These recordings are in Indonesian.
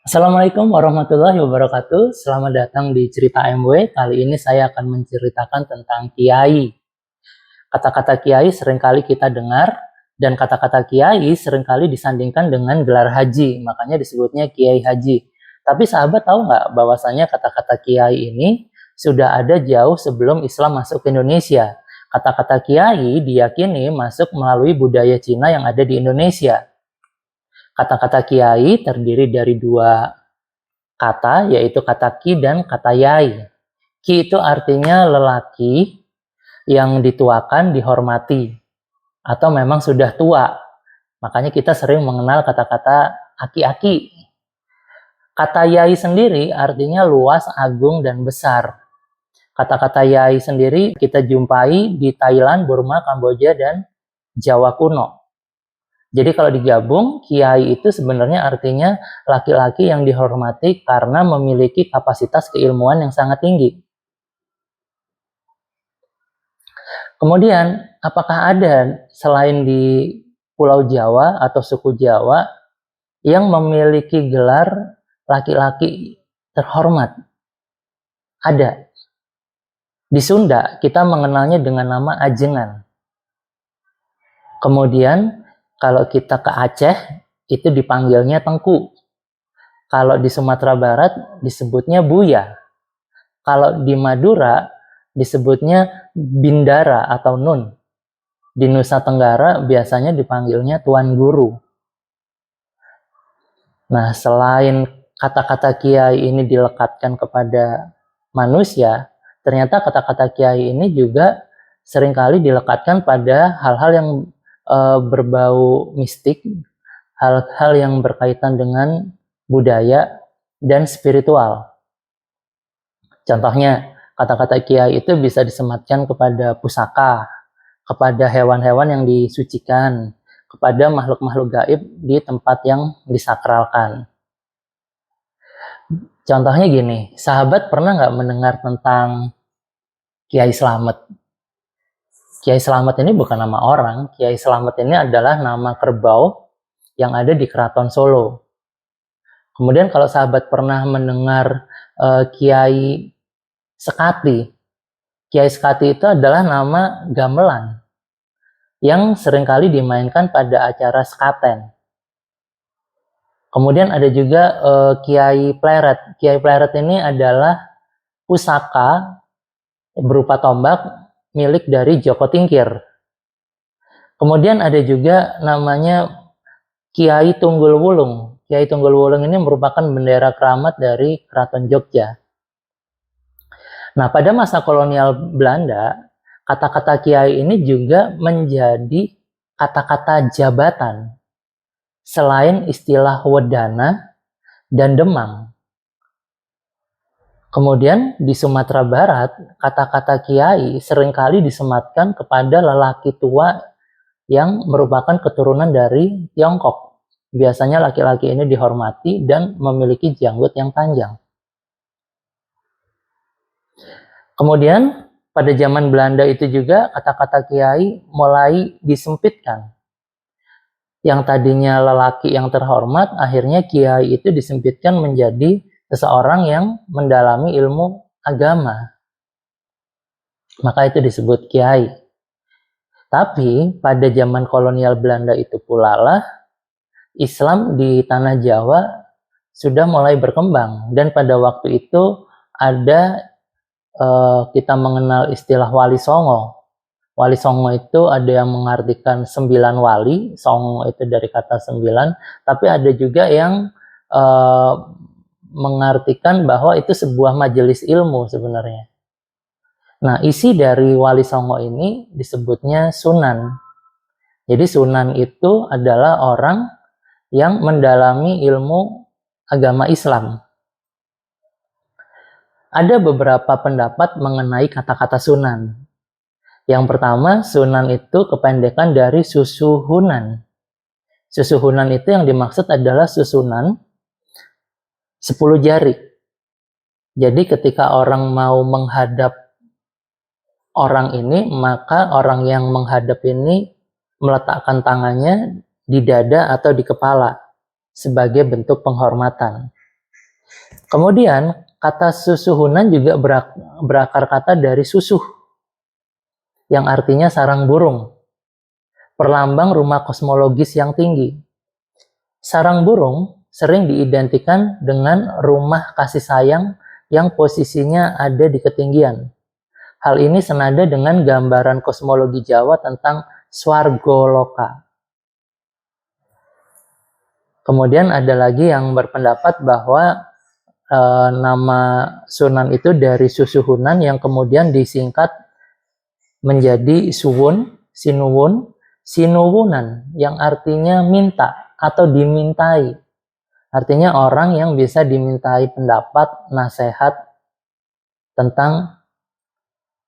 Assalamualaikum warahmatullahi wabarakatuh. Selamat datang di Cerita MW. Kali ini saya akan menceritakan tentang kiai. Kata-kata kiai seringkali kita dengar, dan kata-kata kiai seringkali disandingkan dengan gelar haji. Makanya disebutnya kiai haji. Tapi sahabat tahu nggak bahwasanya kata-kata kiai ini sudah ada jauh sebelum Islam masuk ke Indonesia. Kata-kata kiai diyakini masuk melalui budaya Cina yang ada di Indonesia. Kata-kata kiai terdiri dari dua kata, yaitu kata ki dan kata yai. Ki itu artinya lelaki yang dituakan, dihormati, atau memang sudah tua. Makanya kita sering mengenal kata-kata aki-aki. Kata yai sendiri artinya luas, agung, dan besar. Kata-kata yai sendiri kita jumpai di Thailand, Burma, Kamboja, dan Jawa kuno. Jadi kalau digabung, kiai itu sebenarnya artinya laki-laki yang dihormati karena memiliki kapasitas keilmuan yang sangat tinggi. Kemudian, apakah ada selain di Pulau Jawa atau suku Jawa yang memiliki gelar laki-laki terhormat? Ada. Di Sunda, kita mengenalnya dengan nama ajengan. Kemudian, kalau kita ke Aceh, itu dipanggilnya tengku. Kalau di Sumatera Barat, disebutnya buya. Kalau di Madura, disebutnya bindara atau nun. Di Nusa Tenggara, biasanya dipanggilnya tuan guru. Nah, selain kata-kata kiai ini dilekatkan kepada manusia, ternyata kata-kata kiai ini juga seringkali dilekatkan pada hal-hal yang berbau mistik, hal-hal yang berkaitan dengan budaya dan spiritual. Contohnya, kata-kata kiai itu bisa disematkan kepada pusaka, kepada hewan-hewan yang disucikan, kepada makhluk-makhluk gaib di tempat yang disakralkan. Contohnya gini, sahabat pernah nggak mendengar tentang Kiai Slamet? Kiai Slamet ini bukan nama orang, Kiai Slamet ini adalah nama kerbau yang ada di Keraton Solo. Kemudian kalau sahabat pernah mendengar Kiai Sekati, Kiai Sekati itu adalah nama gamelan yang seringkali dimainkan pada acara sekaten. Kemudian ada juga Kiai Pleret. Kiai Pleret ini adalah pusaka berupa tombak milik dari Joko Tingkir. Kemudian ada juga namanya Kiai Tunggul Wulung. Kiai Tunggul Wulung ini merupakan bendera keramat dari Keraton Jogja. Nah, pada masa kolonial Belanda, kata-kata kiai ini juga menjadi kata-kata jabatan selain istilah wedana dan demang. Kemudian di Sumatera Barat, kata-kata kiai seringkali disematkan kepada lelaki tua yang merupakan keturunan dari Tiongkok. Biasanya laki-laki ini dihormati dan memiliki janggut yang panjang. Kemudian pada zaman Belanda itu juga kata-kata kiai mulai disempitkan. Yang tadinya lelaki yang terhormat, akhirnya kiai itu disempitkan menjadi seseorang yang mendalami ilmu agama. Maka itu disebut kiai. Tapi pada zaman kolonial Belanda itu pula lah, Islam di tanah Jawa sudah mulai berkembang. Dan pada waktu itu ada kita mengenal istilah wali songo. Wali songo itu ada yang mengartikan 9 wali, songo itu dari kata 9, tapi ada juga yang mengartikan bahwa itu sebuah majelis ilmu sebenarnya. Nah, isi dari wali songo ini disebutnya sunan. Jadi sunan itu adalah orang yang mendalami ilmu agama Islam. Ada beberapa pendapat mengenai kata-kata sunan. Yang pertama, sunan itu kependekan dari susuhunan. Susuhunan itu yang dimaksud adalah susunan 10 jari. Jadi ketika orang mau menghadap orang ini, maka orang yang menghadap ini meletakkan tangannya di dada atau di kepala. sebagai bentuk penghormatan. Kemudian, kata susuhunan juga berakar kata dari susuh, yang artinya sarang burung, perlambang rumah kosmologis yang tinggi. Sarang burung sering diidentikan dengan rumah kasih sayang yang posisinya ada di ketinggian. Hal ini senada dengan gambaran kosmologi Jawa tentang Swargoloka. Kemudian ada lagi yang berpendapat bahwa nama Sunan itu dari susuhunan yang kemudian disingkat menjadi suwun, sinuwun, sinuwunan, yang artinya minta atau dimintai. Artinya orang yang bisa dimintai pendapat, nasihat tentang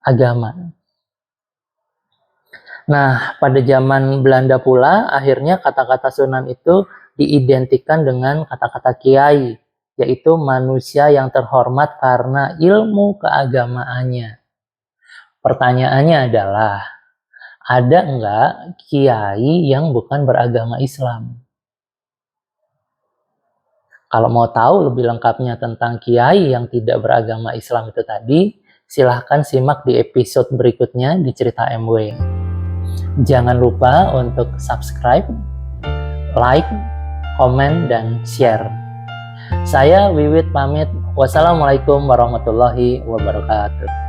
agama. Nah, pada zaman Belanda pula, akhirnya kata-kata Sunan itu diidentikan dengan kata-kata kiai, yaitu manusia yang terhormat karena ilmu keagamaannya. Pertanyaannya adalah, ada enggak kiai yang bukan beragama Islam? Kalau mau tahu lebih lengkapnya tentang kiai yang tidak beragama Islam itu tadi, silahkan simak di episode berikutnya di Cerita MW. Jangan lupa untuk subscribe, like, komen, dan share. Saya Wiwit pamit. Wassalamualaikum warahmatullahi wabarakatuh.